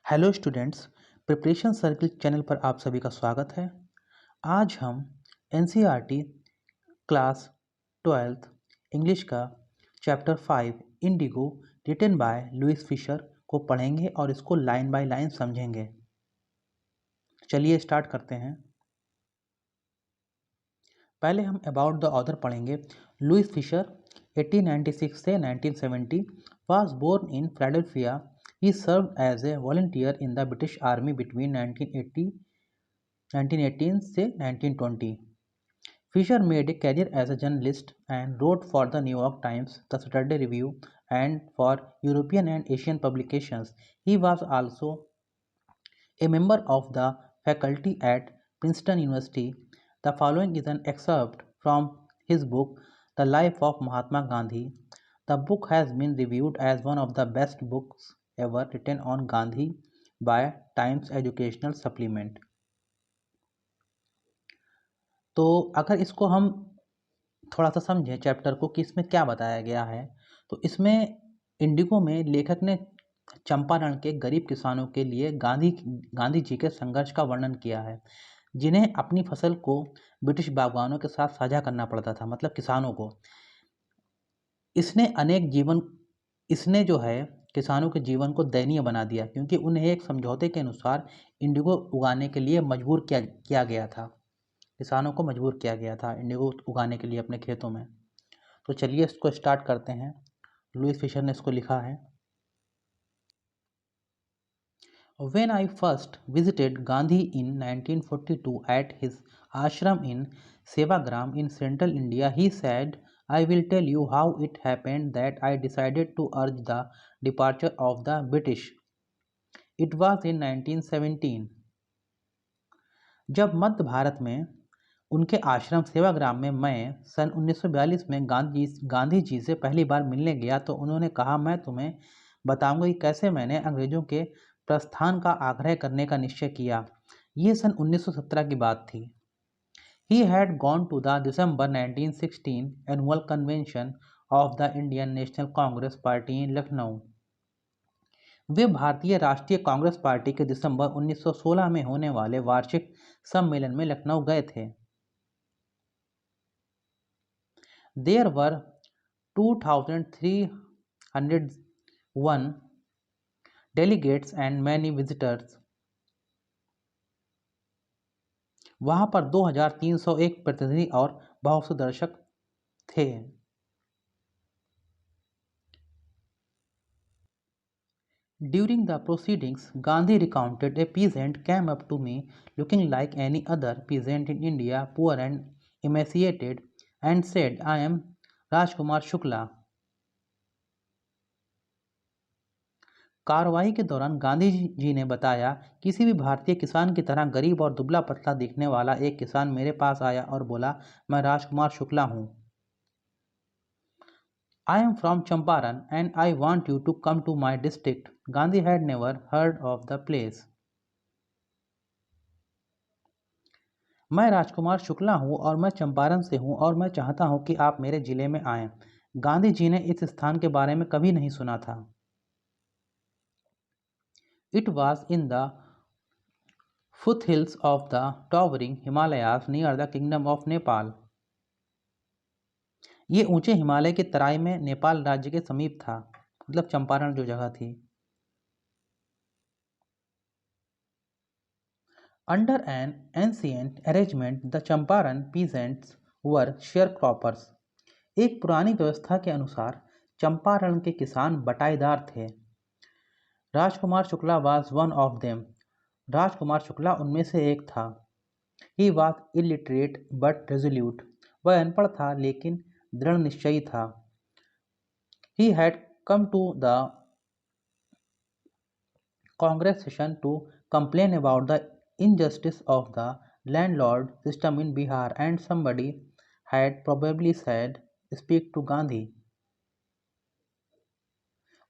Hello students, preparation circle channel पर आप सभी का स्वागत है। आज हम एनसीईआरटी क्लास 12th इंग्लिश का chapter 5 Indigo written by Louis Fischer को पढ़ेंगे और इसको लाइन बाय लाइन समझेंगे। चलिए स्टार्ट करते हैं। पहले हम अबाउट द ऑथर पढ़ेंगे। लुइस फिशर 1896 से 1970 was born in Philadelphia. He served as a volunteer in the British Army between 1918 से 1920. Fisher made a career as a journalist and wrote for the New York Times, the Saturday Review, and for European and Asian publications. He was also a member of the faculty at Princeton University. The following is an excerpt from his book, The Life of Mahatma Gandhi. The book has been reviewed as one of the best books ever written on Gandhi by Times Educational Supplement. तो अगर इसको हम थोड़ा सा समझें chapter को कि इसमें क्या बताया गया है, तो इसमें इंडिगो में लेखक ने चंपारण के गरीब किसानों के लिए गांधी जी के संघर्ष का वर्णन किया है, जिन्हें अपनी फसल को ब्रिटिश बागवानों के साथ साझा करना पड़ता था, मतलब किसानों को। इसने जो है किसानों के जीवन को दयनीय बना दिया, क्योंकि उन्हें एक समझौते के अनुसार इंडिगो उगाने के लिए मजबूर किया गया था। किसानों को मजबूर किया गया था इंडिगो उगाने के लिए अपने खेतों में। तो चलिए इसको स्टार्ट करते हैं। लुइस फिशर ने इसको लिखा है। When I first visited Gandhi in 1942 at his ashram in Sevagram in central India, he said, I will tell you how it happened that I decided to urge the departure of the British. It was in 1917. जब मध्य भारत में उनके आश्रम सेवाग्राम में मैं सन 1942 में गांधी जी से पहली बार मिलने गया, तो उन्होंने कहा, मैं तुम्हें बताऊंगा कि कैसे मैंने अंग्रेजों के प्रस्थान का आग्रह करने का निश्चय किया। ये सन 1917 की बात थी। He had gone to the December 1916 annual convention of the Indian National Congress Party in Lucknow. वे भारतीय राष्ट्रीय कांग्रेस पार्टी के दिसंबर 1916 में होने वाले वार्षिक सम्मेलन में लखनऊ गए थे। There were 2,301 delegates and many visitors. वहां पर 2,301 प्रतिनिधि और बहुत से दर्शक थे। During the proceedings, Gandhi recounted, a peasant came up to me looking like any other peasant in India, poor and emaciated, and said, I am Rajkumar Shukla. कार्रवाई के दौरान गांधी जी ने बताया, किसी भी भारतीय किसान की तरह गरीब और दुबला पतला दिखने वाला एक किसान मेरे पास आया और बोला, मैं राजकुमार शुक्ला हूं। I am from Champaran and I want you to come to my district. Gandhi had never heard of the place. मैं राजकुमार शुक्ला हूँ और मैं चंपारण से हूँ और मैं चाहता हूँ कि आप मेरे जिले में आएं। गांधी जी ने इस स्थान के बारे में कभी नहीं सुना था। It was in the foothills of the towering Himalayas near the kingdom of Nepal. ये ऊंचे हिमालय की तराई में नेपाल राज्य के समीप था, मतलब चंपारण जो जगह थी। Under an ancient arrangement, the Champaran peasants were sharecroppers. एक पुरानी व्यवस्था के अनुसार चंपारण के किसान बटाईदार थे। Rajkumar Shukla was one of them. Rajkumar Shukla उनमें से एक था। He was illiterate but resolute. वह अनपढ़ था लेकिन दृढ़ निश्चयी था। He had come to the Congress session to complain about the injustice of the landlord system in Bihar, and somebody had probably said, speak to Gandhi.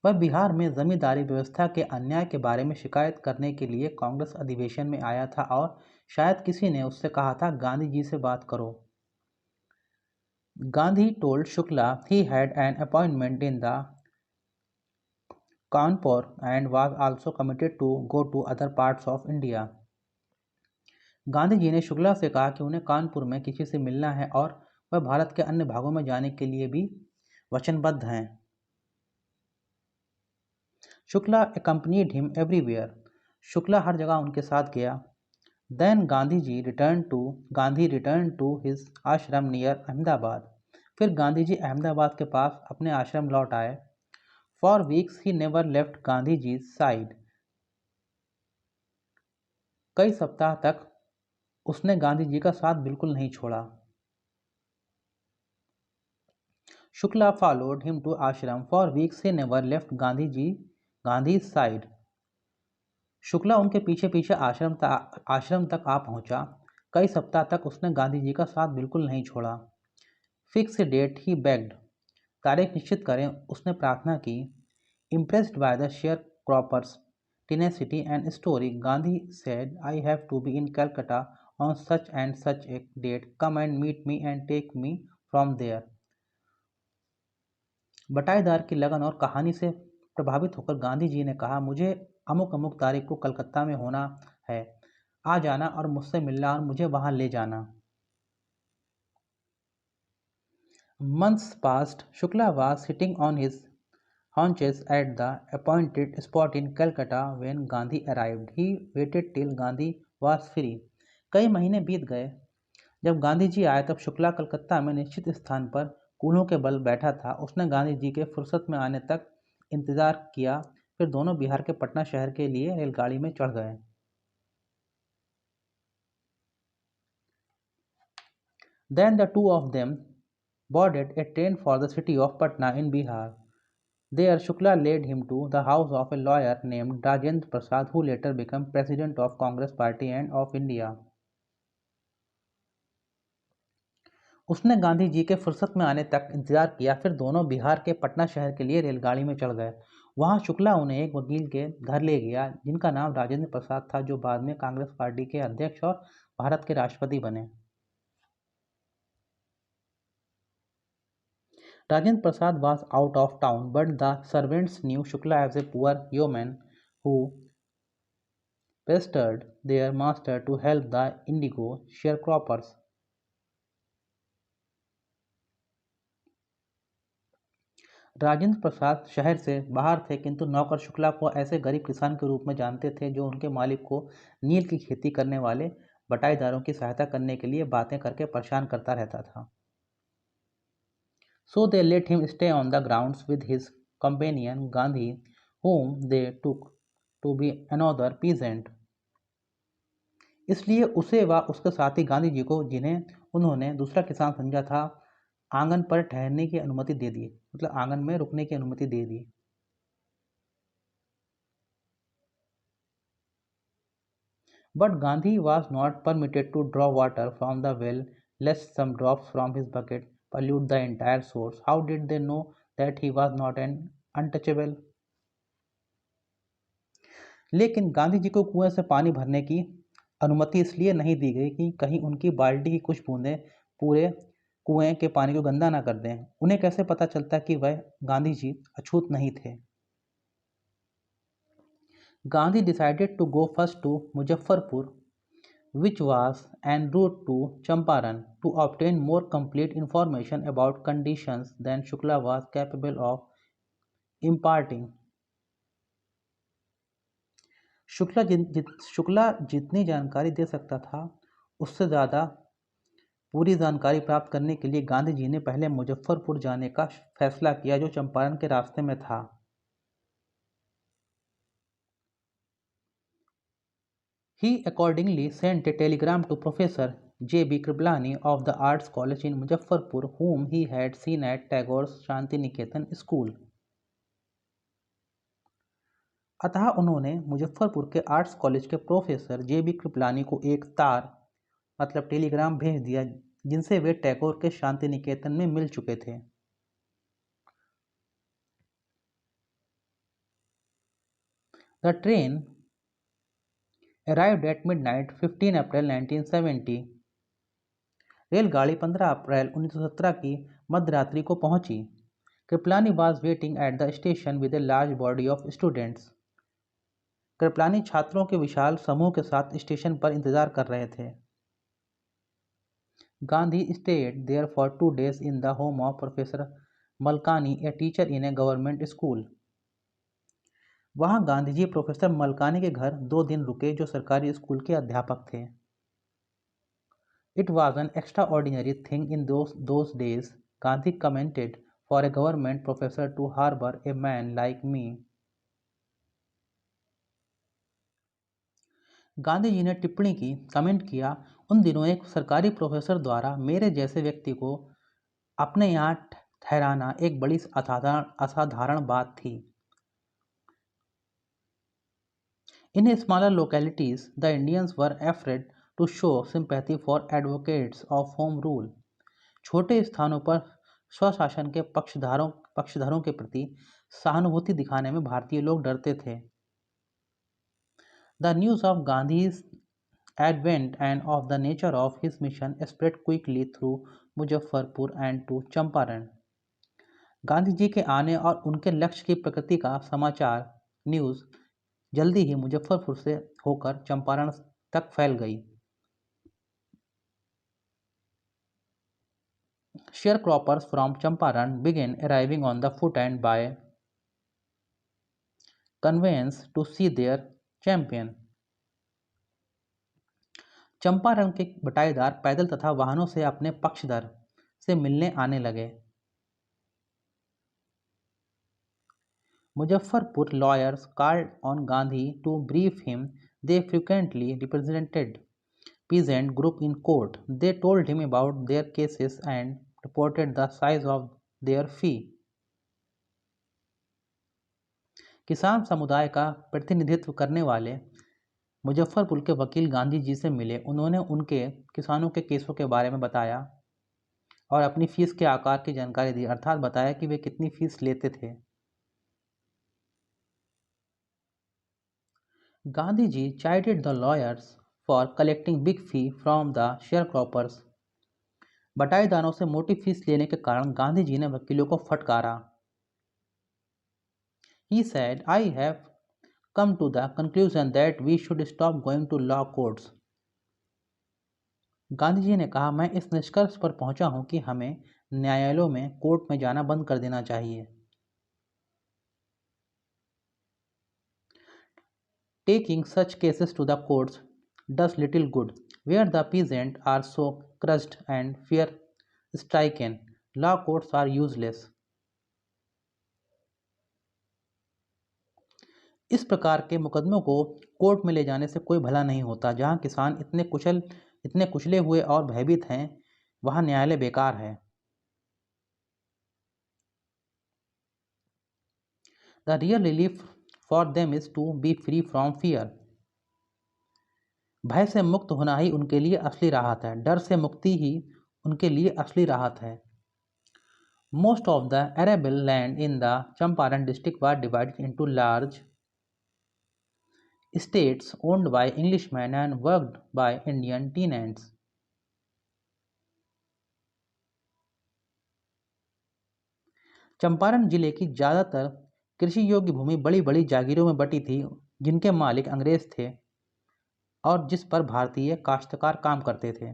वह बिहार में जमींदारी व्यवस्था के अन्याय के बारे में शिकायत करने के लिए कांग्रेस अधिवेशन में आया था और शायद किसी ने उससे कहा था, गांधी जी से बात करो। Gandhi told Shukla he had an appointment in the Kanpur and was also committed to go to other parts of India. Gandhi ji ने शुक्ला से कहा कि उन्हें कानपुर में किसी से मिलना है और वह भारत के अन्य भागों में जाने के लिए भी वचनबद्ध हैं। Shukla accompanied him everywhere. Shukla हर जगह उनके साथ गया। Then Gandhi returned to his ashram near Ahmedabad. फिर गांधी जी अहमदाबाद के पास अपने आश्रम लौट आए। For weeks he never left Gandhiji's side. कई सप्ताह तक उसने गांधी जी का साथ बिल्कुल नहीं छोड़ा। Shukla followed him to ashram. For weeks he never left Gandhi's side. Shukla उनके पीछे पीछे आश्रम तक आ पहुंचा। कई सप्ताह तक उसने गांधी जी का साथ बिल्कुल नहीं छोड़ा। Fix a date he begged. तारीख निश्चित करें, उसने प्रार्थना की। Impressed by the sharecroppers tenacity and story, Gandhi said, I have to be in Calcutta on such and such a date. Come and meet me and take me from there. बटाईदार की लगन और कहानी से प्रभावित होकर गांधी जी ने कहा, मुझे अमुक अमुक तारीख को कलकत्ता में होना है, आ जाना और मुझसे मिलना और मुझे वहां ले जाना। Months passed. Shukla was sitting on his haunches at the appointed spot in Calcutta when Gandhi arrived. He waited till Gandhi was free. कई महीने बीत गए। जब गांधी जी आए तब शुक्ला कलकत्ता में निश्चित स्थान पर कूल्हों के बल बैठा था। उसने गांधी जी के फुर्सत में आने तक इंतजार किया। फिर दोनों बिहार के पटना शहर के लिए रेलगाड़ी में चढ़ गए। Then the two of them boarded a train for the city of Patna in Bihar. There Shukla led him to the house of a lawyer named Rajendra Prasad, who later became president of Congress Party and of India. उसने गांधी जी के फुर्सत में आने तक इंतजार किया। फिर दोनों बिहार के पटना शहर के लिए रेलगाड़ी में चढ़ गए। वहां शुक्ला उन्हें एक वकील के घर ले गया जिनका नाम राजेंद्र प्रसाद था, जो बाद में कांग्रेस पार्टी के अध्यक्ष और भारत के राष्ट्रपति बने। Rajendra Prasad was out of town, but the servants knew Shukla as a poor yeoman who pestered their master to help the indigo sharecroppers. Rajendra Prasad शहर से बाहर थे, किंतु नौकर शुक्ला को ऐसे गरीब किसान के रूप में जानते थे जो उनके मालिक को नील की खेती करने वाले बटाईदारों की सहायता करने के लिए बातें करके परेशान करता रहता था। So they let him stay on the grounds with his companion Gandhi, whom they took to be another peasant. इसलिए उसे व उसके साथी गांधी जी को, जिन्हें उन्होंने दूसरा किसान समझा था, आंगन पर ठहरने की अनुमति दे दी, मतलब आंगन में रुकने की अनुमति दे दी। But Gandhi was not permitted to draw water from the well, lest some drops from his bucket pollute the entire source. How did they know that he was not an untouchable? लेकिन गांधी जी को कुएं से पानी भरने की अनुमति इसलिए नहीं दी गई कि कहीं उनकी बाल्टी की कुछ बूंदें पूरे कुएं के पानी को गंदा ना कर दें। उन्हें कैसे पता चलता कि वह गांधी जी अछूत नहीं थे। Gandhi decided to go first to Muzaffarpur, which was en route to Champaran, to obtain more complete information about conditions than Shukla was capable of imparting. Shukla जितनी जानकारी दे सकता था, उससे ज़्यादा पूरी जानकारी प्राप्त करने के लिए गांधी जी ने पहले मुजफ्फरपुर जाने का फैसला किया, जो चंपारण के रास्ते में था। He accordingly sent a telegram to Professor J.B. Kripalani of the Arts College in Muzaffarpur, whom he had seen at Tagore's Shantiniketan school. अतः उन्होंने मुजफ्फरपुर के आर्ट्स कॉलेज के प्रोफेसर जे.बी. कृपलानी को एक तार मतलब टेलीग्राम भेज दिया, जिनसे वे टैगोर के शांति निकेतन में मिल चुके थे। The train arrived at midnight 15 April 1970. रेलगाड़ी 15 अप्रैल 1917 की मध्यरात्रि को पहुंची। Kripalani was waiting at the station with a large body of students. Kripalani छात्रों के विशाल समूह के साथ स्टेशन पर इंतजार कर रहे थे। Gandhi stayed there for 2 days in the home of Professor Malkani, a teacher in a government school. वहां गांधी जी प्रोफेसर मलकानी के घर 2 दिन रुके जो सरकारी स्कूल के अध्यापक थे। It was an extraordinary thing in those days, Gandhi commented, for a government professor to harbor a man like me. Gandhi ji ने टिप्पणी की, कमेंट किया, उन दिनों एक सरकारी प्रोफेसर द्वारा मेरे जैसे व्यक्ति को अपने यहाँ ठहराना एक बड़ी असाधारण बात थी। In smaller localities, the Indians were afraid to show sympathy for advocates of home rule. छोटे स्थानों पर स्वशासन के पक्षधरों के प्रति सहानुभूति दिखाने में भारतीय लोग डरते थे। The news of Gandhi's advent and of the nature of his mission spread quickly through Muzaffarpur and to Champaran. Gandhi ji के आने और उनके लक्ष्य की प्रकृति का समाचार न्यूज़ जल्दी ही मुजफ्फरपुर से होकर चंपारण तक फैल गई। Sharecroppers from Champaran began arriving on the foot and by conveyance to see their champion. Champaran के बटाईदार पैदल तथा वाहनों से अपने पक्षधर से मिलने आने लगे। Muzaffarpur lawyers called on Gandhi to brief him. They frequently represented peasant group in court. They told him about their cases and reported the size of their fee. किसान समुदाय का प्रतिनिधित्व करने वाले मुजफ्फरपुर के वकील गांधी जी से मिले। उन्होंने उनके किसानों के केसों के बारे में बताया और अपनी फीस के आकार की जानकारी दी, अर्थात बताया कि वे कितनी फीस लेते थे। Gandhi ji chided the lawyers for collecting big fee from the sharecroppers. बटाईदारों से मोटी फीस लेने के कारण गांधी जी ने वकीलों को फटकारा। He said, I have come to the conclusion that we should stop going to law courts. Gandhi ji ने कहा, मैं इस निष्कर्ष पर पहुंचा हूं कि हमें न्यायालयों में कोर्ट में जाना बंद कर देना चाहिए। Taking such cases to the courts does little good, where the peasants are so crushed and fear-stricken. Law courts are useless. इस प्रकार के मुकदमों को कोर्ट में ले जाने से कोई भला नहीं होता। जहां किसान इतने कुचले हुए और भयभीत हैं, वहां न्यायालय बेकार है। The real relief for them is to be free from fear. भय से मुक्त होना ही उनके लिए असली राहत है। डर से मुक्ति ही उनके लिए असली राहत है। Most of the arable land in the Champaran district was divided into large estates owned by Englishmen and worked by Indian tenants. Champaran जिले की ज्यादातर कृषि योग्य भूमि बड़ी बड़ी जागीरों में बटी थी, जिनके मालिक अंग्रेज थे और जिस पर भारतीय काश्तकार काम करते थे।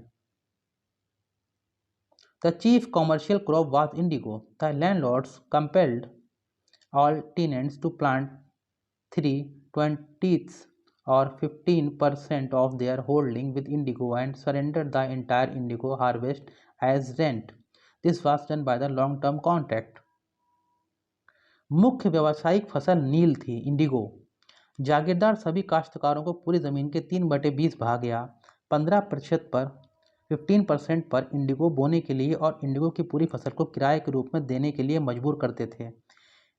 The chief commercial crop was indigo. The landlords compelled all tenants to plant 3/20 or 15% of their holding with indigo and surrendered the entire indigo harvest as rent. This was done by the long-term contract. मुख्य व्यावसायिक फसल नील थी, Indigo. जागीरदार सभी काश्तकारों को पूरी जमीन के 3/20 भाग या 15% पर इंडिगो बोने के लिए और इंडिगो की पूरी फसल को किराए के रूप में देने के लिए मजबूर करते थे।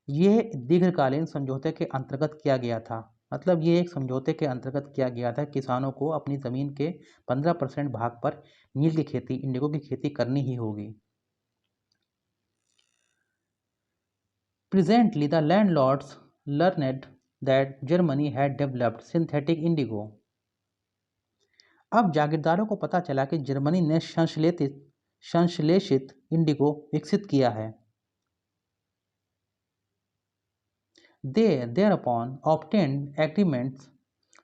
यह दीर्घकालीन समझौते के अंतर्गत किया गया था। मतलब ये एक समझौते के अंतर्गत किया गया था। किसानों को अपनी जमीन के 15% भाग पर नील की खेती, इंडिगो की खेती करनी ही होगी। Presently, the landlords learned that Germany had developed synthetic indigo. अब जागीरदारों को पता चला कि जर्मनी ने संश्लेषित इंडिगो विकसित किया है। They thereupon obtained agreements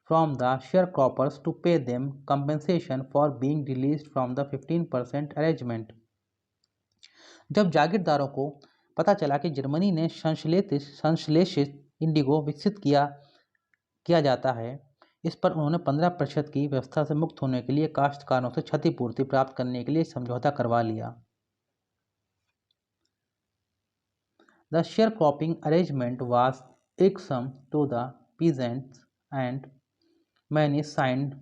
from the sharecroppers to pay them compensation for being released from the 15% arrangement. जब जागीरदारों को पता चला कि जर्मनी ने संश्लेषित इंडिगो विकसित किया जाता है, इस पर उन्होंने 15% की व्यवस्था से मुक्त होने के लिए काश्तकारों से क्षतिपूर्ति प्राप्त करने के लिए समझौता करवा लिया। The sharecropping arrangement was irksome to the peasants and many signed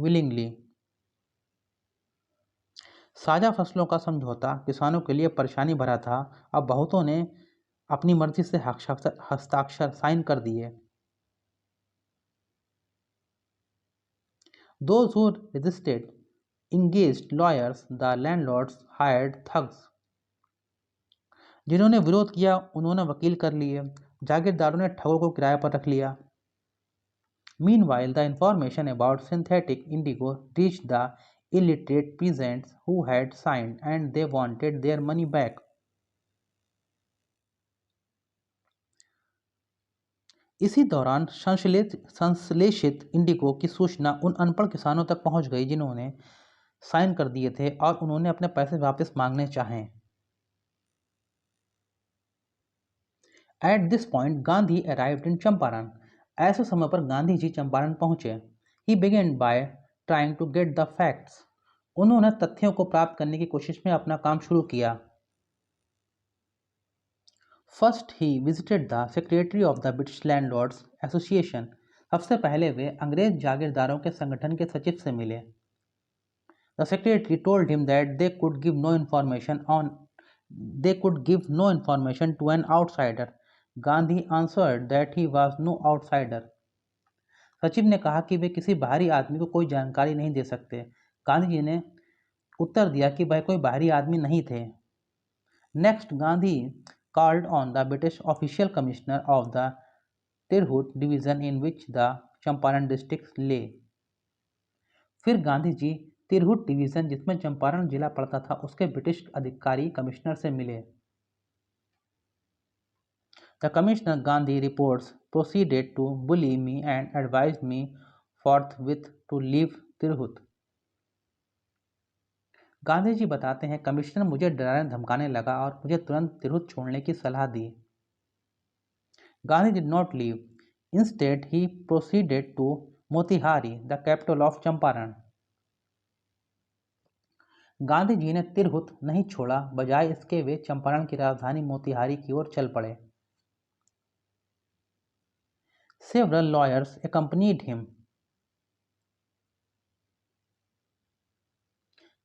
willingly. साझा फसलों का समझौता किसानों के लिए परेशानी भरा था। अब बहुतों ने अपनी मर्जी से हस्ताक्षर साइन कर दिए। Those who resisted engaged lawyers, the landlords hired thugs. जिन्होंने विरोध किया उन्होंने वकील कर लिए, जागीरदारों ने ठगों को किराए पर रख लिया। Meanwhile, the information about synthetic indigo reached the illiterate peasants who had signed and they wanted their money back. इसी दौरान संश्लेषित इंडिगो की सूचना उन अनपढ़ किसानों तक पहुंच गई जिन्होंने साइन कर दिए थे और उन्होंने अपने पैसे वापस मांगने चाहे। At this point, Gandhi arrived in Champaran. ऐसे समय पर गांधी जी चंपारण पहुंचे। He began by trying to get the facts. उन्होंने तथ्यों को प्राप्त करने की कोशिश में अपना काम शुरू किया। First, he visited the secretary of the British Landlords Association. सबसे पहले वे अंग्रेज जागीरदारों के संगठन के सचिव से मिले। The secretary told him that they could give no information to an outsider. Gandhi answered that he was no outsider. सचिव ने कहा कि वे किसी बाहरी आदमी को कोई जानकारी नहीं दे सकते। गांधी जी ने उत्तर दिया कि वह कोई बाहरी आदमी नहीं थे। Next, Gandhi called on the British official commissioner of the Tirhut division in which the Champaran district lay. फिर गांधी जी तिरहुट डिवीजन जिसमें चंपारण जिला पड़ता था उसके ब्रिटिश अधिकारी कमिश्नर से मिले। The Commissioner Gandhi reports proceeded to bully me and advised me forthwith to leave Tirhut. Gandhi ji बताते हैं कमिश्नर मुझे डराने धमकाने लगा और मुझे तुरंत तिरहुत छोड़ने की सलाह दी। Gandhi did not leave. Instead, he proceeded to Motihari, the capital of Champaran. Gandhi ji ने तिरहुत नहीं छोड़ा, बजाय इसके वे चंपारण की राजधानी मोतिहारी की ओर चल पड़े। Several lawyers accompanied him.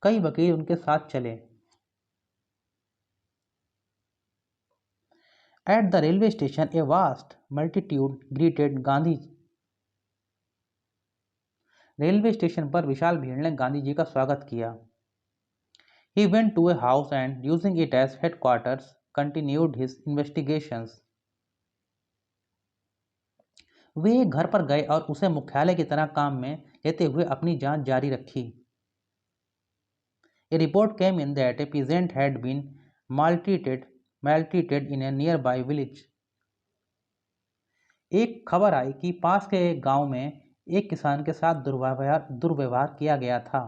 कई वकील उनके साथ चले। At the railway station, a vast multitude greeted Gandhi. Railway station पर विशाल भीड़ ने गांधी जी का स्वागत किया। He went to a house and, using it as headquarters, continued his investigations. वे एक घर पर गए और उसे मुख्यालय की तरह काम में लेते हुए अपनी जांच जारी रखी। A report came in that a peasant had been maltreated in a nearby village. एक खबर आई कि पास के एक गांव में एक किसान के साथ दुर्व्यवहार किया गया था।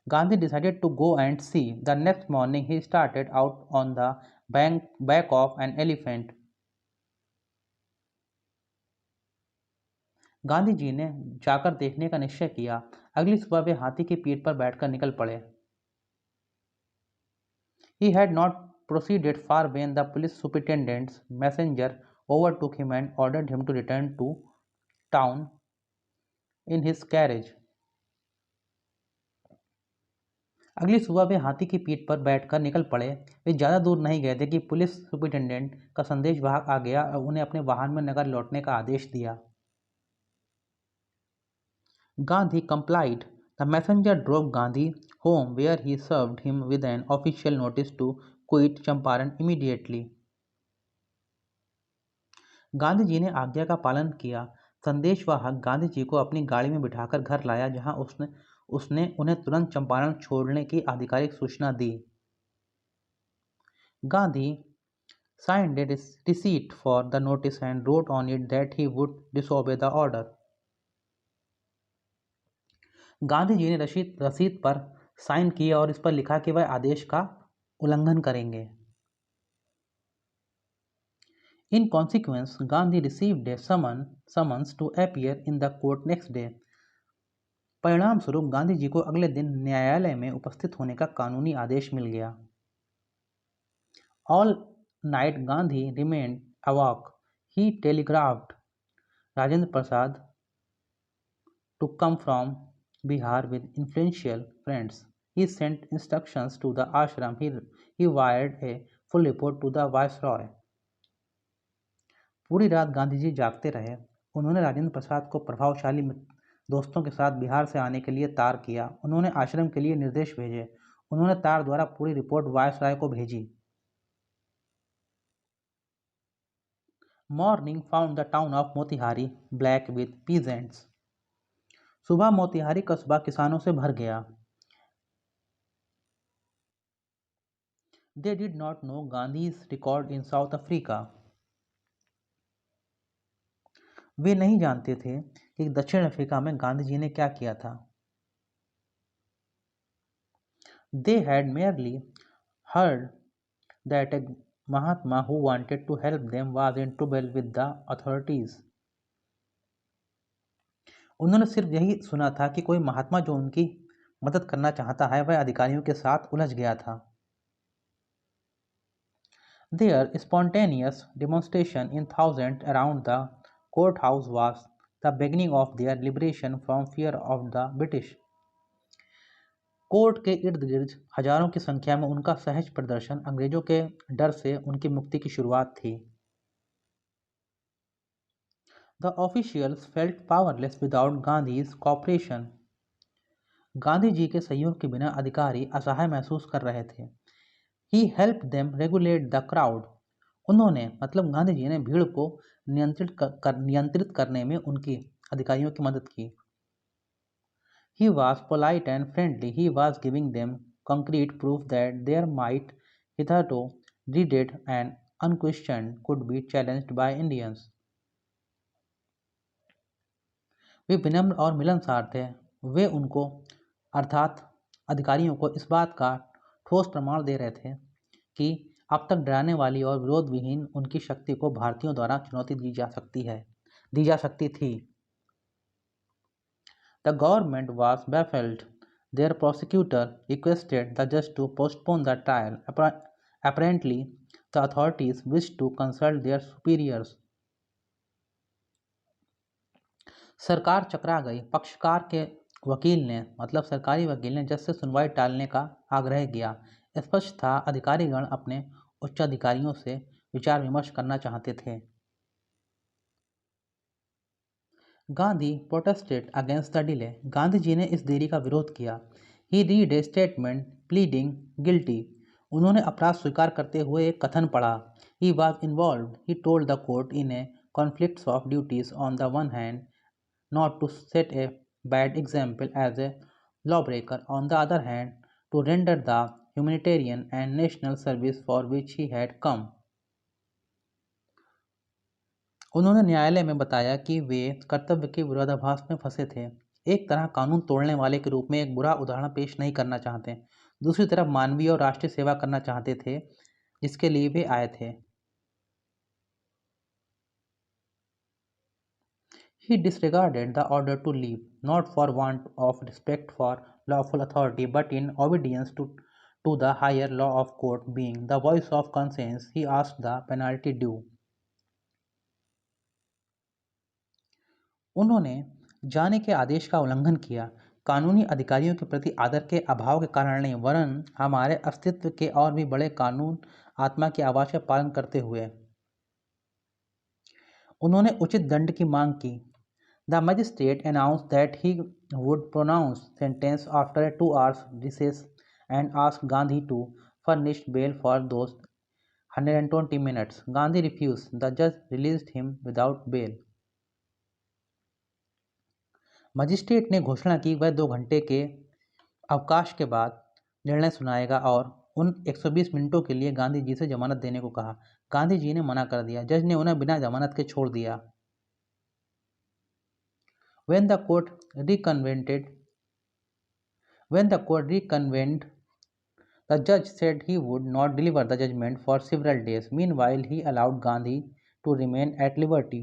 Gandhi decided to go and see. The next morning he started out on the back of an elephant. Gandhi ji ने जाकर देखने का निश्चय किया। अगली सुबह वे हाथी की पीठ पर बैठकर निकल पड़े। He had not proceeded far when the police superintendent's messenger overtook him and ordered him to return to town in his carriage. अगली सुबह वे हाथी की पीठ पर बैठकर निकल पड़े। वे ज़्यादा दूर नहीं गए थे कि पुलिस सुपरिटेंडेंट का संदेशवाहक आ गया और उन्हें अपने वाहन में नगर लौटने का आदेश दिया। Gandhi complied. The messenger drove Gandhi home where he served him with an official notice to quit Champaran immediately. Gandhi ji ने आज्ञा का पालन किया। संदेशवाहक गांधी जी को अपनी गाड़ी में बिठाकर घर लाया जहां उसने उन्हें तुरंत चंपारण छोड़ने की आधिकारिक सूचना दी। Gandhi signed a receipt for the notice and wrote on it that he would disobey the order. Gandhi ji ने रसीद पर साइन किया और इस पर लिखा कि वह आदेश का उल्लंघन करेंगे। In consequence, Gandhi received a summons to appear in the court next day. परिणाम स्वरूप गांधी जी को अगले दिन न्यायालय में उपस्थित होने का कानूनी आदेश मिल गया। All night Gandhi remained awake. He telegraphed Rajendra Prasad to come from Bihar with influential friends. He sent instructions to the ashram. He wired a full report to the viceroy. पूरी रात गांधी जी जागते रहे। उन्होंने राजेंद्र प्रसाद को प्रभावशाली दोस्तों के साथ बिहार से आने के लिए तार किया। उन्होंने आश्रम के लिए निर्देश भेजे। उन्होंने तार द्वारा पूरी रिपोर्ट वायसराय को भेजी। Morning found the town of Motihari black with peasants. सुबह मोतिहारी कस्बा किसानों से भर गया। They did not know Gandhi's record in South Africa. वे नहीं जानते थे कि दक्षिण अफ्रीका में गांधी जी ने क्या किया था। They had merely heard that a Mahatma who wanted to help them was in trouble with the authorities. उन्होंने सिर्फ यही सुना था कि कोई महात्मा जो उनकी मदद करना चाहता है वह अधिकारियों के साथ उलझ गया था। Their spontaneous demonstration in thousands around the courthouse was the beginning of their liberation from fear of the British. Court के इर्द गिर्द हजारों की संख्या में उनका सहज प्रदर्शन अंग्रेजों के डर से उनकी मुक्ति की शुरुआत थी। The officials felt powerless without Gandhi's cooperation. Gandhi ji के सहयोग के बिना अधिकारी असहाय महसूस कर रहे थे। He helped them regulate the crowd. उन्होंने मतलब गांधी जी ने भीड़ को नियंत्रित करने में उनकी अधिकारियों की मदद की। He was polite and friendly. He was giving them concrete proof that their might, hitherto dreaded and unquestioned, could be challenged by Indians. वे विनम्र और मिलनसार थे। वे उनको अर्थात अधिकारियों को इस बात का ठोस प्रमाण दे रहे थे कि अब तक डराने वाली और विरोध विहीन उनकी शक्ति को भारतीयों द्वारा चुनौती दी जा सकती थी। The government was baffled. Their prosecutor requested the judge to postpone the trial. Apparently, the authorities wished to consult their superiors. सरकार चकरा गई। पक्षकार के वकील ने मतलब सरकारी वकील ने जज से सुनवाई टालने का आग्रह किया। स्पष्ट था अधिकारीगण अपने उच्चाधिकारियों से विचार विमर्श करना चाहते थे। Gandhi protested against the delay. Gandhi ji ने इस देरी का विरोध किया। He read a statement pleading guilty. उन्होंने अपराध स्वीकार करते हुए एक कथन पढ़ा। He was involved. He told the court in a conflicts of duties on the one hand not to set a bad example as a lawbreaker, on the other hand, to render the humanitarian and national service for which he had come. उन्होंने न्यायालय में बताया कि वे कर्तव्य के विरोधाभास में फंसे थे। एक तरह कानून तोड़ने वाले के रूप में एक बुरा उदाहरण पेश नहीं करना चाहते, दूसरी तरफ मानवीय और राष्ट्रीय सेवा करना चाहते थे जिसके लिए वे आए थे। He disregarded the order to leave, not for want of respect for lawful authority, but in obedience to the higher law of court. Being the voice of conscience, he asked the penalty due. उन्होंने जाने के आदेश का उल्लंघन किया, कानूनी अधिकारियों के प्रति आदर के अभाव के कारण नहीं, वरन हमारे अस्तित्व के और भी बड़े कानून आत्मा की आवाज का पालन करते हुए। उन्होंने उचित दंड की मांग की। The magistrate announced that he would pronounce sentence after a 2 hours recess and asked Gandhi to furnish bail for those 120 minutes. Gandhi refused. The judge released him without bail. Magistrate ने घोषणा की वह 2 घंटे के अवकाश के बाद निर्णय सुनाएगा और उन 120 मिनटों के लिए गांधी जी से जमानत देने को कहा। गांधी जी ने मना कर दिया। जज ने उन्हें बिना जमानत के छोड़ दिया। When the court reconvened, when the court reconvened, the judge said he would not deliver the judgment for several days. Meanwhile, he allowed Gandhi to remain at liberty.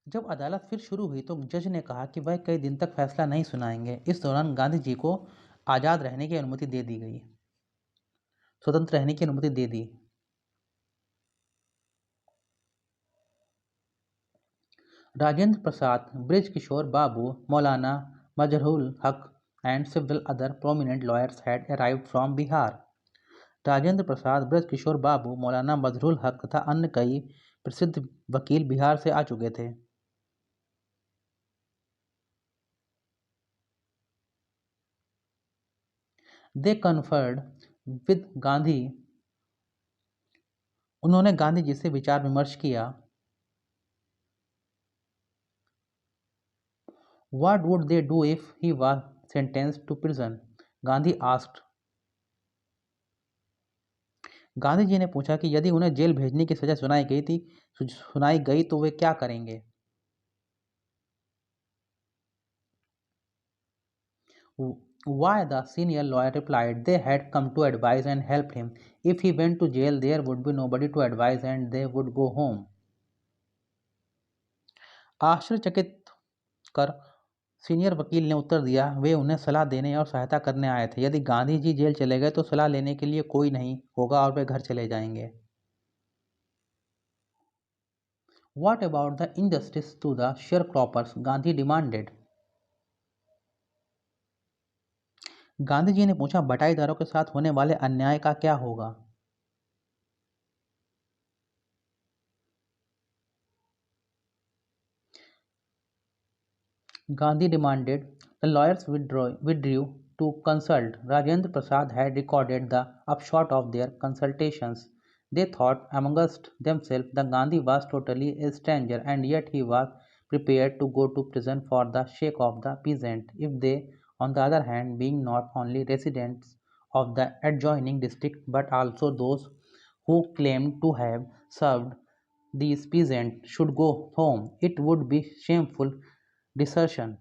जब अदालत फिर शुरू हुई तो जज ने कहा कि वह कई दिन तक फैसला नहीं सुनाएंगे। इस दौरान गांधी जी को आज़ाद रहने की अनुमति दे दी गई, स्वतंत्र रहने की अनुमति दे दी। Rajendra Prasad, bridge Kishore Babu, Maulana Mazharul Haque and several other prominent lawyers had arrived from Bihar. Rajendra Prasad, Braj किशोर बाबू, मौलाना मजहरूल हक तथा अन्य कई प्रसिद्ध वकील बिहार से आ चुके थे। They conferred with गांधी, उन्होंने गांधी जी से विचार विमर्श किया। What would they do if he was sentenced to prison? Gandhi asked. Gandhi ji ने पूछा कि यदि उन्हें जेल भेजने की सजा सुनाई गई तो वे क्या करेंगे। Why, the senior lawyer replied, they had come to advise and help him. If he went to jail, there would be nobody to advise and they would go home. आश्चर्यचकित कर सीनियर वकील ने उत्तर दिया, वे उन्हें सलाह देने और सहायता करने आए थे। यदि गांधी जी जेल चले गए तो सलाह लेने के लिए कोई नहीं होगा और वे घर चले जाएंगे। What about the injustice to the sharecroppers? Gandhi demanded. Gandhi ji ने पूछा, बटाईदारों के साथ होने वाले अन्याय का क्या होगा। Gandhi demanded. The lawyers withdrew to consult. Rajendra Prasad had recorded the upshot of their consultations. They thought amongst themselves that Gandhi was totally a stranger and yet he was prepared to go to prison for the sake of the peasant. If they, on the other hand, being not only residents of the adjoining district but also those who claimed to have served these peasants, should go home, it would be shameful desertion.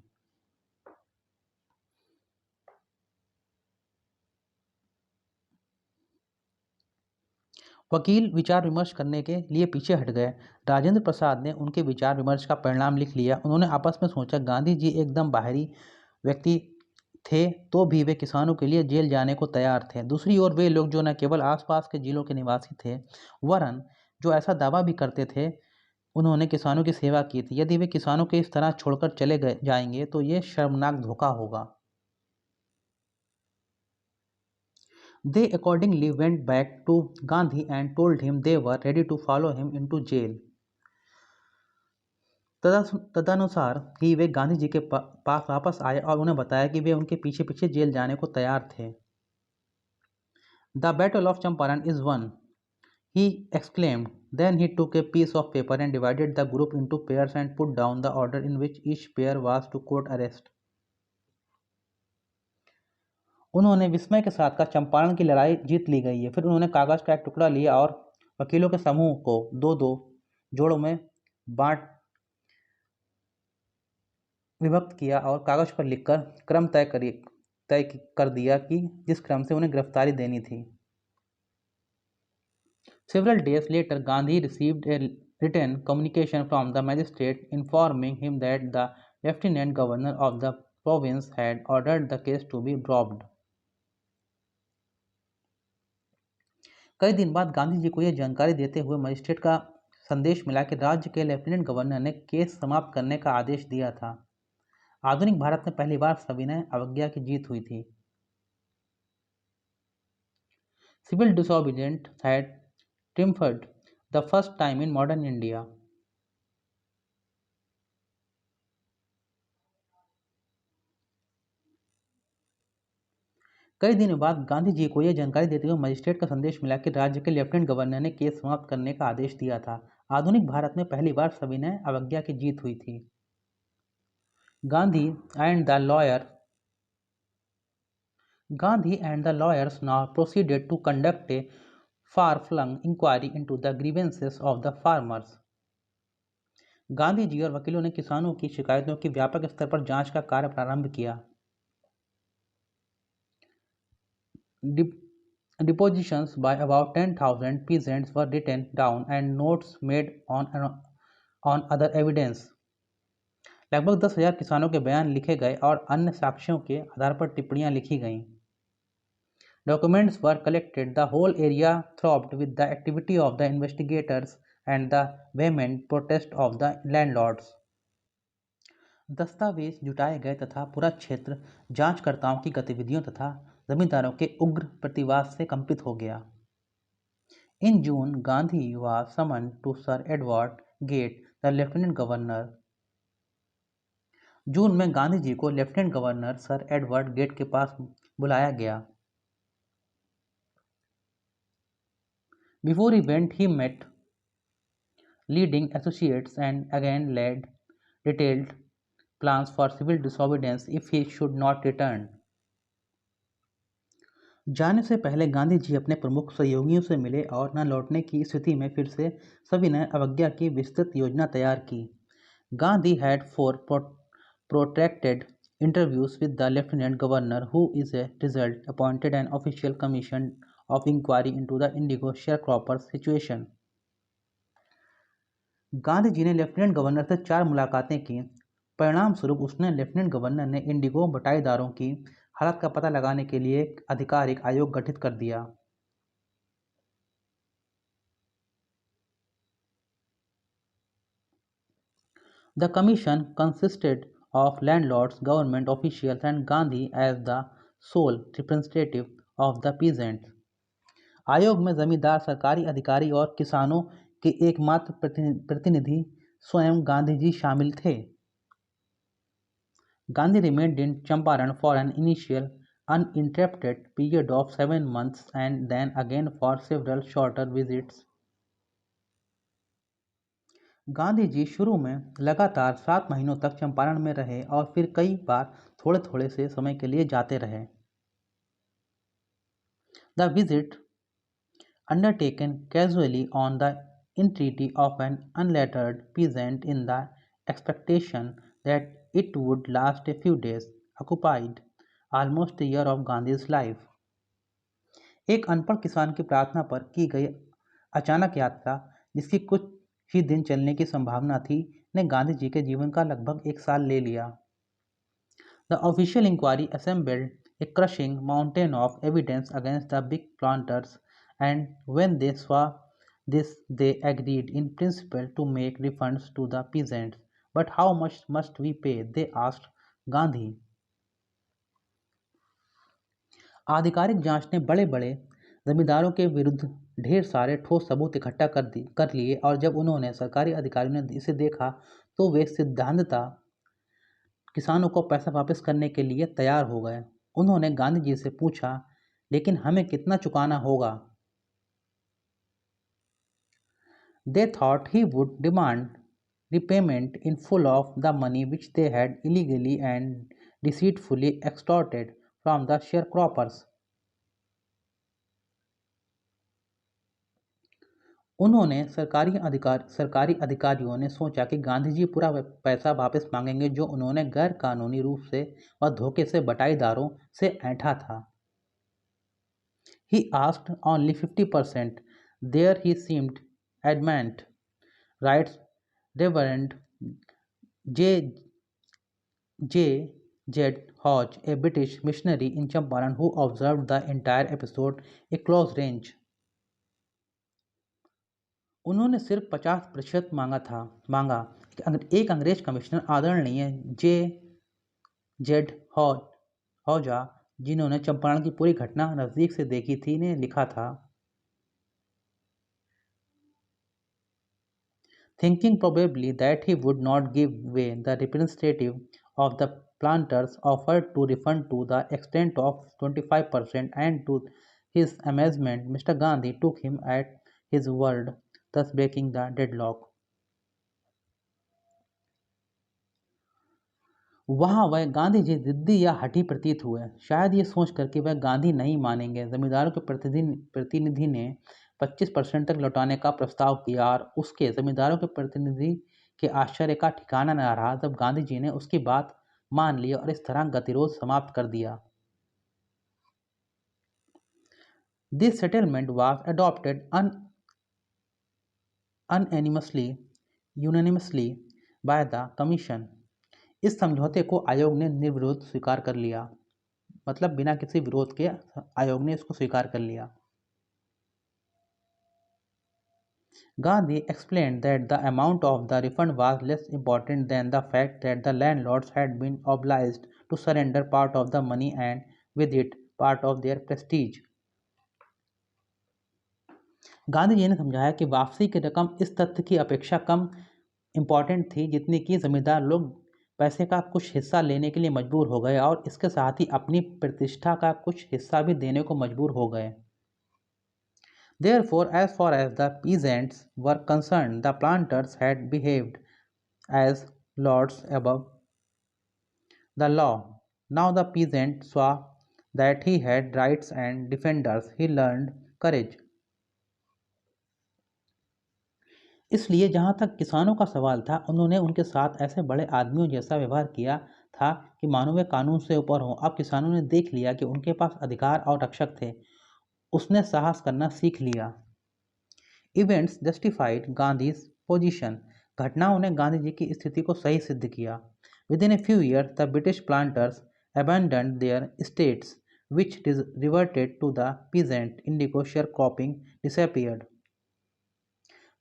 वकील विचार विमर्श करने के लिए पीछे हट गए। राजेंद्र प्रसाद ने उनके विचार विमर्श का परिणाम लिख लिया। उन्होंने आपस में सोचा, गांधी जी एकदम बाहरी व्यक्ति थे तो भी वे किसानों के लिए जेल जाने को तैयार थे। दूसरी ओर वे लोग जो न केवल आसपास के जिलों के निवासी थे, वरन जो ऐसा दावा भी करते थे उन्होंने किसानों की सेवा की थी। यदि वे किसानों के इस तरह छोड़कर चले जाएंगे तो ये शर्मनाक धोखा होगा। They accordingly went back to Gandhi and told him they were ready to follow him into jail. तदनुसार ही वे गांधी जी के पास वापस आए और उन्हें बताया कि वे उनके पीछे पीछे जेल जाने को तैयार थे। The battle of Champaran is won, he exclaimed. Then he took a piece of paper and divided the group into pairs and put down the order in which each pair was to court arrest. उन्होंने विस्मय के साथ कहा, चंपारण की लड़ाई जीत ली गई है। फिर उन्होंने कागज का एक टुकड़ा लिया और वकीलों के समूह को दो दो जोड़ों में बांट विभक्त किया और कागज पर लिखकर क्रम तय कर दिया कि जिस क्रम से उन्हें गिरफ्तारी देनी थी। Several days later, Gandhi received a written communication from the magistrate informing him that the lieutenant governor of the province had ordered the case to be dropped. कई दिन बाद गांधी जी को यह जानकारी देते हुए मजिस्ट्रेट का संदेश मिला कि राज्य के लेफ्टिनेंट गवर्नर ने केस समाप्त करने का आदेश दिया था। आधुनिक भारत में पहली बार सविनय अवज्ञा की जीत हुई थी। Civil disobedience had triumphed the first time in modern India. कई दिनों बाद गांधी जी को यह जानकारी देते हुए मजिस्ट्रेट का संदेश मिला कि राज्य के लेफ्टिनेंट गवर्नर ने केस समाप्त करने का आदेश दिया था। आधुनिक भारत में पहली बार सविनय अवज्ञा की जीत हुई थी। Gandhi and the lawyer Gandhi and the lawyers now proceeded to conduct a far-flung inquiry into the grievances of the farmers. Gandhi ji और वकीलों ने किसानों की शिकायतों की व्यापक स्तर पर जांच का कार्य प्रारंभ किया। Depositions by about 10,000 peasants were written down and notes made on other evidence. लगभग 10,000 किसानों के बयान लिखे गए और अन्य साक्ष्यों के आधार पर टिप्पणियां लिखी गईं। Documents were collected. The whole area throbbed with the activity of the investigators and the vehement protest of the landlords. दस्तावेज जुटाए गए तथा पूरा क्षेत्र जांचकर्ताओं की गतिविधियों तथा जमींदारों के उग्र प्रतिवाद से कंपित हो गया। In June, Gandhi was summoned to Sir Edward Gate, the Lieutenant Governor. जून में गांधी जी को lieutenant governor sir Edward Gait के पास बुलाया गया। Before he went, he met leading associates and again laid detailed plans for civil disobedience if he should not return. जाने से पहले गांधी जी अपने प्रमुख सहयोगियों से मिले और न लौटने की स्थिति में फिर से सविनय अवज्ञा की विस्तृत योजना तैयार की। Gandhi had four protracted interviews with the lieutenant governor, who is a result appointed an official commission of inquiry into the indigo sharecroppers situation. Gandhi ji ने लेफ्टिनेंट गवर्नर से 4 मुलाकातें की। परिणाम स्वरूप उसने लेफ्टिनेंट गवर्नर ने इंडिगो बटाईदारों की हालत का पता लगाने के लिए एक आधिकारिक आयोग गठित कर दिया। The commission consisted of landlords, government officials, and Gandhi as the sole representative of the peasants. आयोग में जमींदार, सरकारी अधिकारी और किसानों के एकमात्र प्रतिनिधि स्वयं गांधी जी शामिल थे। Gandhi remained in Champaran for an initial uninterrupted period of 7 months and then again for several shorter visits. Gandhi ji शुरू में लगातार 7 महीनों तक चंपारण में रहे और फिर कई बार थोड़े थोड़े से समय के लिए जाते रहे। The visit, undertaken casually on the entreaty of an unlettered peasant in the expectation that it would last a few days, occupied almost a year of Gandhi's life. एक अनपढ़ किसान की प्रार्थना पर की गई अचानक यात्रा, जिसकी कुछ ही दिन चलने की संभावना थी, ने गांधी जी के जीवन का लगभग 1 साल ले लिया। The official inquiry assembled a crushing mountain of evidence against the big planters, and when they saw this, they agreed in principle to make refunds to the peasants. But how much must we pay? They asked Gandhi. आधिकारिक जांच ने बड़े बड़े जमींदारों के विरुद्ध ढेर सारे ठोस सबूत इकट्ठा कर लिए और जब उन्होंने सरकारी अधिकारियों ने इसे देखा तो वे सिद्धांततः किसानों को पैसा वापस करने के लिए तैयार हो गए। उन्होंने गांधी जी से पूछा, लेकिन हमें कितना चुकाना होगा? They thought he would demand repayment in full of the money which they had illegally and deceitfully extorted from the sharecroppers. सरकारी अधिकारियों ने सोचा कि गांधी जी पूरा पैसा वापस मांगेंगे जो उन्होंने गैर कानूनी रूप से और धोखे से बटाईदारों से ऐंठा था। He asked only 50%. There he seemed adamant, writes Reverend J. J. Z. Hodge, a British missionary in Champaran who observed the entire episode at close range. उन्होंने सिर्फ 50% मांगा। एक अंग्रेज कमिश्नर आदरणीय जे जेड हौजा, जिन्होंने चंपारण की पूरी घटना नजदीक से देखी थी, ने लिखा था, thinking probably that he would not give way, the representative of the planters offered to refund to the extent of 25%, and to his amazement, Mr. Gandhi took him at his word, thus breaking the deadlock. वहाँ वह गांधी जी जिद्दी या हठी प्रतीत हुए, शायद ये सोच कर कि वह गांधी नहीं मानेंगे। जमींदारों के प्रतिनिधि ने 25% तक लौटाने का प्रस्ताव किया और उसके जमींदारों के प्रतिनिधि के आश्चर्य का ठिकाना न रहा जब गांधी जी ने उसकी बात मान ली और इस तरह गतिरोध समाप्त कर दिया। This settlement was adopted unanimously by the commission। इस समझौते को आयोग ने निर्विरोध स्वीकार कर लिया, मतलब बिना किसी विरोध के आयोग ने इसको स्वीकार कर लिया। Gandhi explained that the amount of the refund was less important than the fact that the landlords had been obliged to surrender part of the money and with it part of their prestige। Gandhi ji ने समझाया कि वापसी की रकम इस तथ्य की अपेक्षा कम इम्पॉर्टेंट थी जितनी कि जमींदार लोग पैसे का कुछ हिस्सा लेने के लिए मजबूर हो गए और इसके साथ ही अपनी प्रतिष्ठा का कुछ हिस्सा भी देने को मजबूर हो गए। Therefore, as far as the peasants were concerned, the planters had behaved as lords above the law. Now the peasant saw that he had rights and defenders. He learned courage। इसलिए जहाँ तक किसानों का सवाल था, उन्होंने उनके साथ ऐसे बड़े आदमियों जैसा व्यवहार किया था कि मानो वे कानून से ऊपर हों। अब किसानों ने देख लिया कि उनके पास अधिकार और रक्षक थे। उसने साहस करना सीख लिया। Events justified Gandhi's position. घटनाओं ने गांधी जी की स्थिति को सही सिद्ध किया। With in a few years the British planters abandoned their estates which reverted to the peasant। indigo sharecropping disappeared।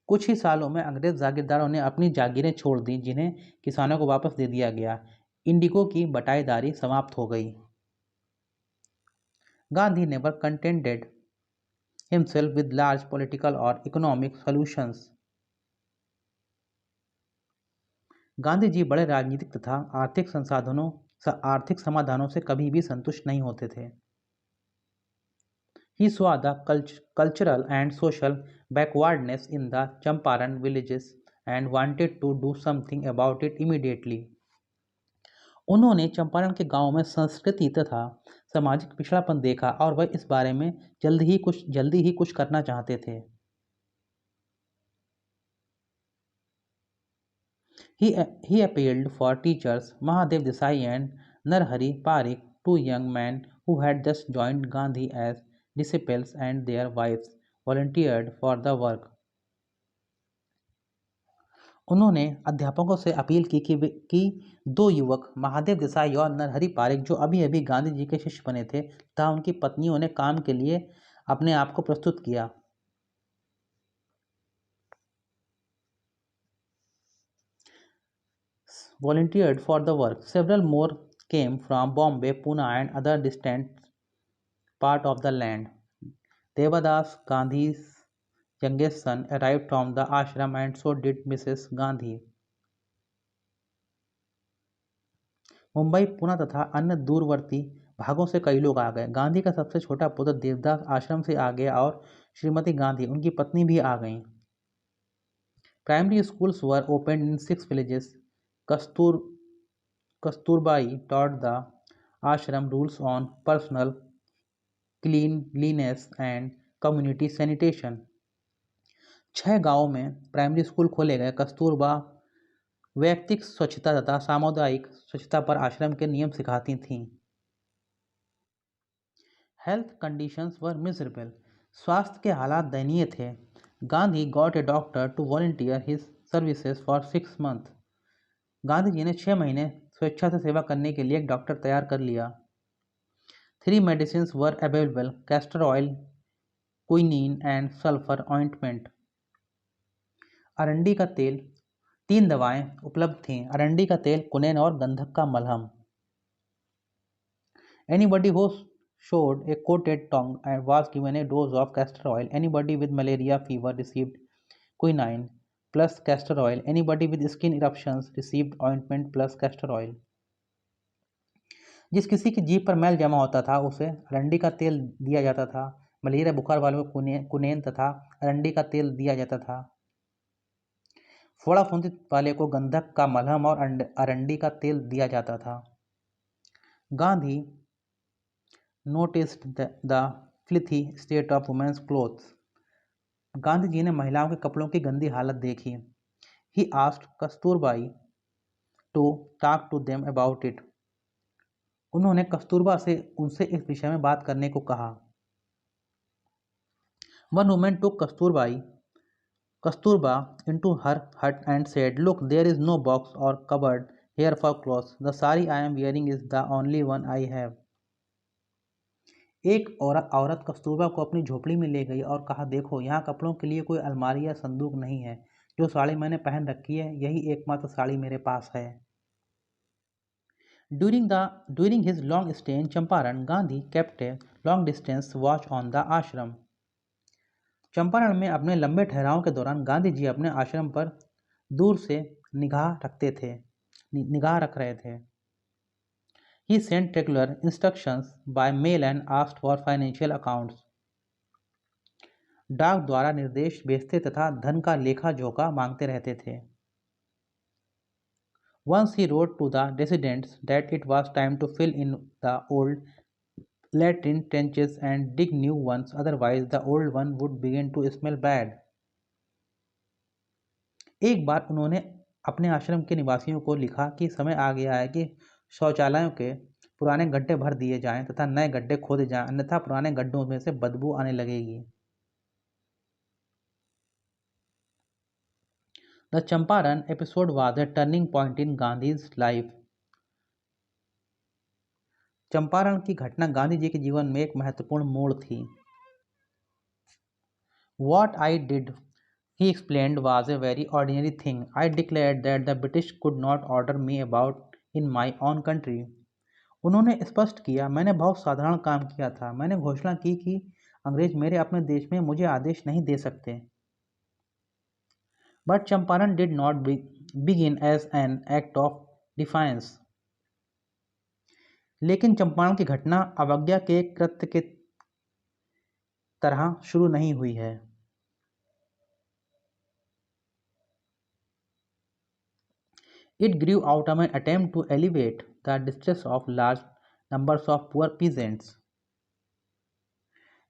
कुछ ही सालों में अंग्रेज जागीरदारों ने अपनी जागीरें छोड़ दी जिन्हें किसानों को वापस दे दिया गया। इंडिगो की बटाईदारी समाप्त हो गई। Gandhi never contented himself with large political or economic solutions। Gandhi ji बड़े राजनीतिक तथा आर्थिक समाधानों से कभी भी संतुष्ट नहीं होते थे। He saw the cultural and social backwardness in the Champaran villages and wanted to do something about it immediately। उन्होंने चंपारण के गांवों में संस्कृति तथा सामाजिक पिछड़ापन देखा और वह इस बारे में जल्दी ही कुछ करना चाहते थे। He appealed for teachers Mahadev Desai and Narhari Parikh, two young men who had just joined Gandhi as disciples, and their wives volunteered for the work। उन्होंने अध्यापकों से अपील की कि दो युवक महादेव देसाई और नरहरि पारिक जो अभी अभी गांधी जी के शिष्य बने थे तथा उनकी पत्नियों ने काम के लिए अपने आप को प्रस्तुत किया। volunteered for the work। Several more came from Bombay, Pune and other distant part of the land। Devadas, Gandhi's youngest son, arrived from the ashram and so did Mrs. Gandhi। Mumbai, Pune तथा अन्य दूरवर्ती भागों से कई लोग आ गए। गांधी का सबसे छोटा पुत्र देवदास आश्रम से आ गया और श्रीमती गांधी उनकी पत्नी भी आ गईं। Primary schools were open in 6 villages। Kasturbai taught the ashram rules on personal cleanliness and community sanitation। 6 गांवों में प्राइमरी स्कूल खोले गए। कस्तूरबा वैयक्तिक स्वच्छता तथा सामुदायिक स्वच्छता पर आश्रम के नियम सिखाती थीं। Health conditions were miserable. स्वास्थ्य के हालात दयनीय थे। Gandhi got a doctor to volunteer his services for 6 months। Gandhi ji ने 6 महीने स्वेच्छा से सेवा करने के लिए एक डॉक्टर तैयार कर लिया। 3 medicines were available, castor oil, quinine and sulphur ointment. अरंडी का तेल। 3 दवाएं उपलब्ध थीं, अरंडी का तेल, कुनैन और गंधक का मलहम। Anybody who showed a coated tongue and was given a dose of castor oil। Anybody with malaria fever received quinine plus castor oil। Anybody with skin eruptions received ointment plus castor oil। जिस किसी की जीभ पर मैल जमा होता था उसे अरंडी का तेल दिया जाता था। मलेरिया बुखार वालों को कुनैन तथा अरंडी का तेल दिया जाता था। फोड़ा फुंसी वाले को गंधक का मलहम और अरंडी का तेल दिया जाता था। Gandhi noticed the filthy state of women's clothes. Gandhi ji ने महिलाओं के कपड़ों की गंदी हालत देखी। He asked Kasturbai to talk to them about it. उन्होंने कस्तूरबा से उनसे इस विषय में बात करने को कहा। One woman took Kasturba into her hut and said, "Look, there is no box or cupboard here for clothes. The sari I am wearing is the only one I have." एक औरत कस्तूरबा को अपनी झोपड़ी में ले गई और कहा, देखो, यहाँ कपड़ों के लिए कोई अलमारी या संदूक नहीं है। जो साड़ी मैंने पहन रखी है, यही एकमात्र साड़ी मेरे पास है। During his long stay in Champaran, Gandhi kept a long distance watch on the ashram. Champaran में अपने लंबे ठहराव के दौरान गांधी जी अपने आश्रम पर दूर से निगाह रख रहे थे। He sent regular instructions by mail and asked for financial accounts. डाक द्वारा निर्देश भेजते तथा धन का लेखा जोखा मांगते रहते थे। Once he wrote to the residents that it was time to fill in the old latrine trenches and dig new ones, otherwise the old one would begin to smell bad. एक बार उन्होंने अपने आश्रम के निवासियों को लिखा कि समय आ गया है कि शौचालयों के पुराने गड्ढे भर दिए जाएं तथा नए गड्ढे खोदे जाएं, अन्यथा पुराने गड्ढों में से बदबू आने लगेगी। The Champaran episode was a turning point in Gandhi's life. Champaran की घटना गांधी जी के जीवन में एक महत्वपूर्ण मोड़ थी। What I did, he explained, was a very ordinary thing. I declared that the British could not order me about in my own country. उन्होंने स्पष्ट किया, मैंने बहुत साधारण काम किया था। मैंने घोषणा की कि अंग्रेज मेरे अपने देश में मुझे आदेश नहीं दे सकते। But Champaran did not begin as an act of defiance. लेकिन चंपारण की घटना अवज्ञा के कृत्य के तरह शुरू नहीं हुई है। It grew out of an attempt to alleviate the distress of large numbers of poor peasants.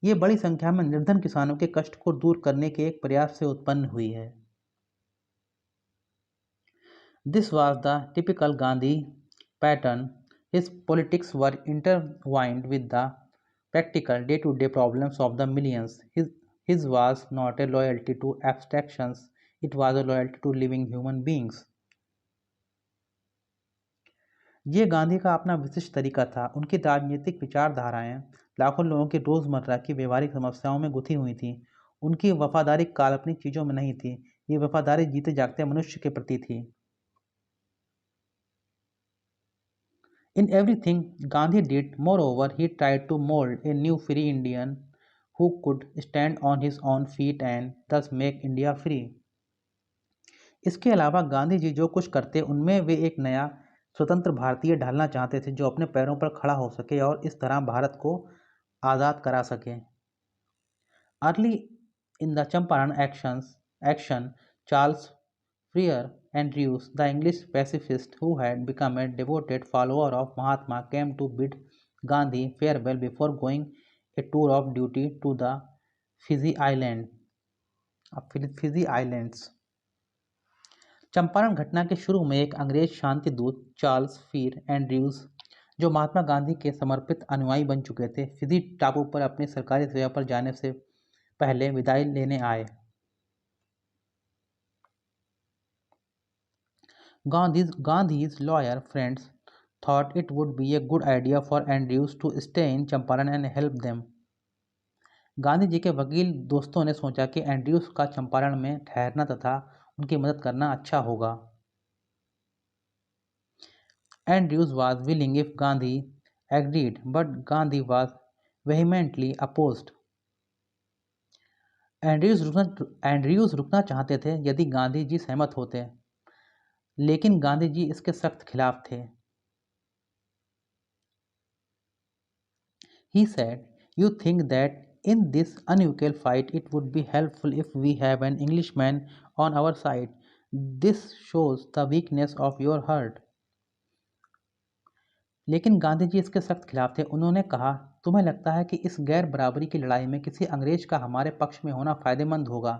ये बड़ी संख्या में निर्धन किसानों के कष्ट को दूर करने के एक प्रयास से उत्पन्न हुई है। This was the typical Gandhi pattern. His politics were intertwined with the practical day-to-day problems of the millions. His was not a loyalty to abstractions, it was a loyalty to living human beings. ये गांधी का अपना विशिष्ट तरीका था। उनकी राजनीतिक विचारधाराएं लाखों लोगों की रोजमर्रा की व्यवहारिक समस्याओं में गुथी हुई थी। उनकी वफादारी काल्पनिक चीजों में नहीं थी, ये वफादारी जीते जागते मनुष्य के प्रति थी। In everything Gandhi did, moreover, he tried to mold a new free Indian who could stand on his own feet and thus make India free. इसके अलावा गांधी जी जो कुछ करते उनमें वे एक नया स्वतंत्र भारतीय ढालना चाहते थे जो अपने पैरों पर खड़ा हो सके और इस तरह भारत को आज़ाद करा सके। Early in the Champaran action Charles Freer Andrews, the English pacifist who had become a devoted follower of Mahatma, came to bid Gandhi farewell before going a tour of duty to the Fiji Islands. Champaran घटना के शुरू में एक अंग्रेज शांति दूत Charles फीर Andrews, जो महात्मा गांधी के समर्पित अनुयायी बन चुके थे, फिजी टापू पर अपनी सरकारी सेवा पर जाने से पहले विदाई लेने आए। Gandhi's lawyer friends thought it would be a good idea for Andrews to stay in Champaran and help them. Gandhi ji के वकील दोस्तों ने सोचा कि एंड्रयूस का चंपारण में ठहरना तथा उनकी मदद करना अच्छा होगा। Andrews was willing if Gandhi agreed, but Gandhi was vehemently opposed. Andrews रुकना चाहते थे यदि गांधी जी सहमत होते, लेकिन गांधी जी इसके सख्त खिलाफ थे। He said, "You think that in this unequal fight it would be helpful if we have an Englishman on our side. This shows the weakness of your heart. लेकिन गांधी जी इसके सख्त खिलाफ थे। उन्होंने कहा, तुम्हें लगता है कि इस गैर बराबरी की लड़ाई में किसी अंग्रेज का हमारे पक्ष में होना फायदेमंद होगा?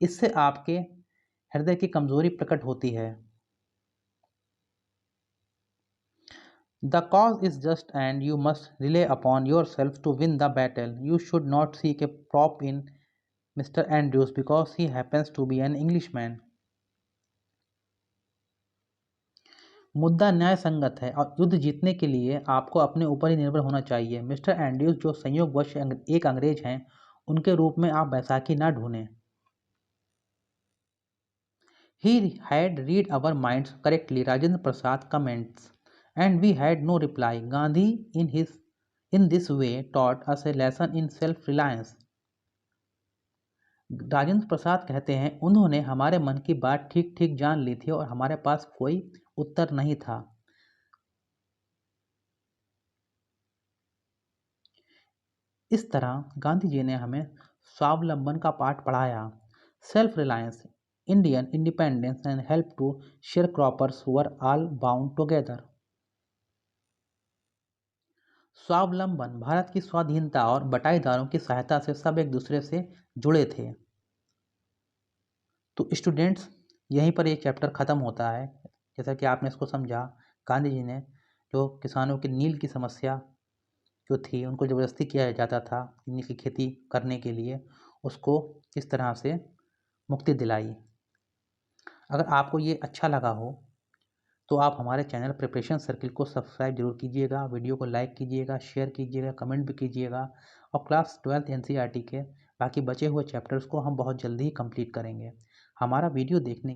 इससे आपके हृदय की कमजोरी प्रकट होती है। The cause is just and you must rely upon yourself to win the battle. You should not seek a prop in mister Andrews because he happens to be an Englishman. मुद्दा न्याय संगत है और युद्ध जीतने के लिए आपको अपने ऊपर ही निर्भर होना चाहिए। मिस्टर एंड्रूज जो संयोगवश एक अंग्रेज हैं, उनके रूप में आप बैसाखी ना ढूंढें। He had read our minds correctly, Rajendra Prasad comments, and we had no reply. Gandhi, in this way, taught us a lesson in self-reliance. Rajendra Prasad कहते हैं, उन्होंने हमारे मन की बात ठीक ठीक जान ली थी और हमारे पास कोई उत्तर नहीं था। इस तरह गांधी जी ने हमें स्वावलंबन का पाठ पढ़ाया। Self reliance, Indian independence and help to sharecroppers were all bound together. स्वावलंबन, भारत की स्वाधीनता और बटाईदारों की सहायता से सब एक दूसरे से जुड़े थे। तो स्टूडेंट्स, यहीं पर ये चैप्टर ख़त्म होता है। जैसा कि आपने इसको समझा, गांधी जी ने जो किसानों की नील की समस्या जो थी, उनको ज़बरदस्ती किया जाता था नील की खेती करने के लिए, उसको किस तरह से मुक्ति दिलाई। अगर आपको ये अच्छा लगा हो तो आप हमारे चैनल प्रिपरेशन सर्किल को सब्सक्राइब जरूर कीजिएगा, वीडियो को लाइक कीजिएगा, शेयर कीजिएगा, कमेंट भी कीजिएगा। और क्लास 12th NCERT के बाकी बचे हुए चैप्टर्स को हम बहुत जल्दी ही कंप्लीट करेंगे। हमारा वीडियो देखने